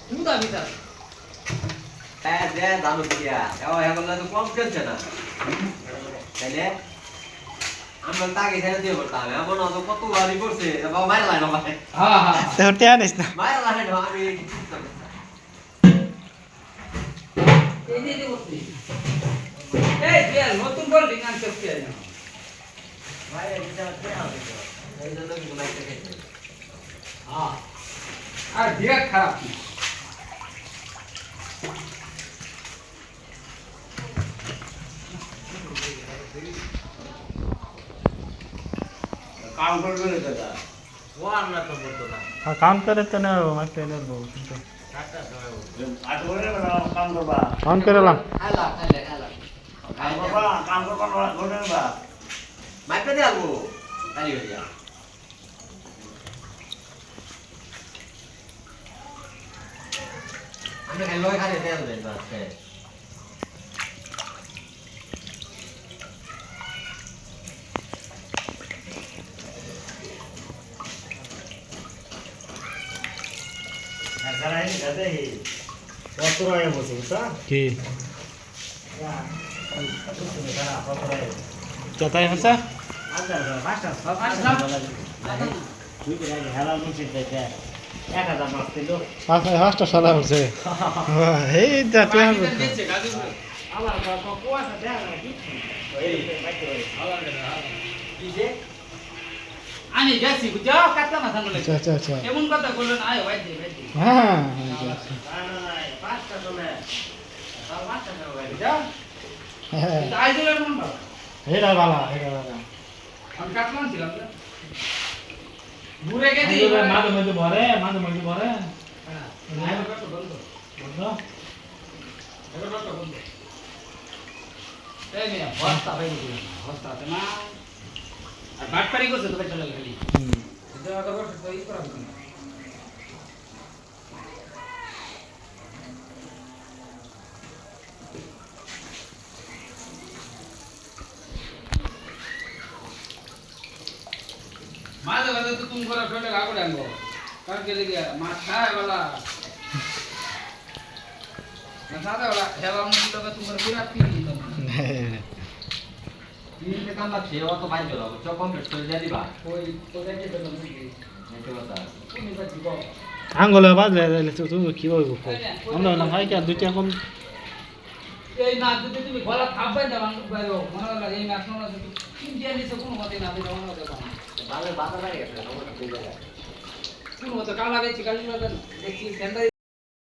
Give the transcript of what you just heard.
মুদা ভিতর হ্যাঁ দে জানো কিয়া এখন তো কম খেলছে না তাইলে আমরা তাকে ছেড়ে দিয়ে বলতাম এমন অত কত বাড়ি করছে বাবা মায়ের লাইন ভাই হ্যাঁ হ্যাঁ তো টেনিস না মায়ের লাইন আমি এই যে বলছি এই যে নতুন বল দিন আনতে কি আছে ভাই এটা কি হবে এই জন্য কিন্তু মাইক খেতে হ্যাঁ আর দিরা খারাপ কাম করবে না দাদা ও আমরা তো বলতো না কাউন্ট করে তো না আমার ট্রেনার বউ কিন্তু আট করে কাম করবা কাউন্ট করে লাম আলা কাম করবা করে বা মাইক দে আলবো তাই হইয়া আমি খাই লয় খালি দেন দেন বাস কি যতাই হচ্ছে পাঁচটা সালা হচ্ছে এই তুই আনি যাচ্ছি বুঝা কাটলা না থাকলে আচ্ছা আচ্ছা আচ্ছা কেমন কথা বললেন আয় ভাই দে হ্যাঁ পাঁচটা সময় পাঁচটা সময় যা হ্যাঁ আই দিলেন মন বাবা এটা ভালো এটা ভালো আমি কাটলাম ছিলাম না ঘুরে গেছি মাঝে মধ্যে ভরে মাঝে মধ্যে ভরে হ্যাঁ বন্ধ বুঝলো বন্ধ এই মিয়া বস্তা ভাই দিলেন বস্তা আছে না আর বাটপাড়ি করছে তো চলে খালি এটা আগে বসে তো ই করা হতো না माधव कहते तो तुम कोरा छोटे काको डांगो करके देखिए माथा है वाला माथा है वाला हेवा मुझे लगा तुम कोरा पूरा पी ली तीन के काम अच्छे हो तो बाइक चलाओ जो कंप्लीट कर दिया दिबा कोई तो देखिए तो नहीं ऐसे बता तुम इधर जीवो আঙ্গুলে বাজলে তুমি কি বলবো আমরা না ভাই কি দুইটা কম এই না যদি তুমি গলা থাপবাই দাও বাইরো মনে হলো এই ম্যাচ না যদি ইন্ডিয়া নিছে কোনো মতে না দিলে মনে হলো বালে বাতা লাগে না ওটা ঠিক আছে কোনো মতে কালা বেচি কালি দেখি সেন্টার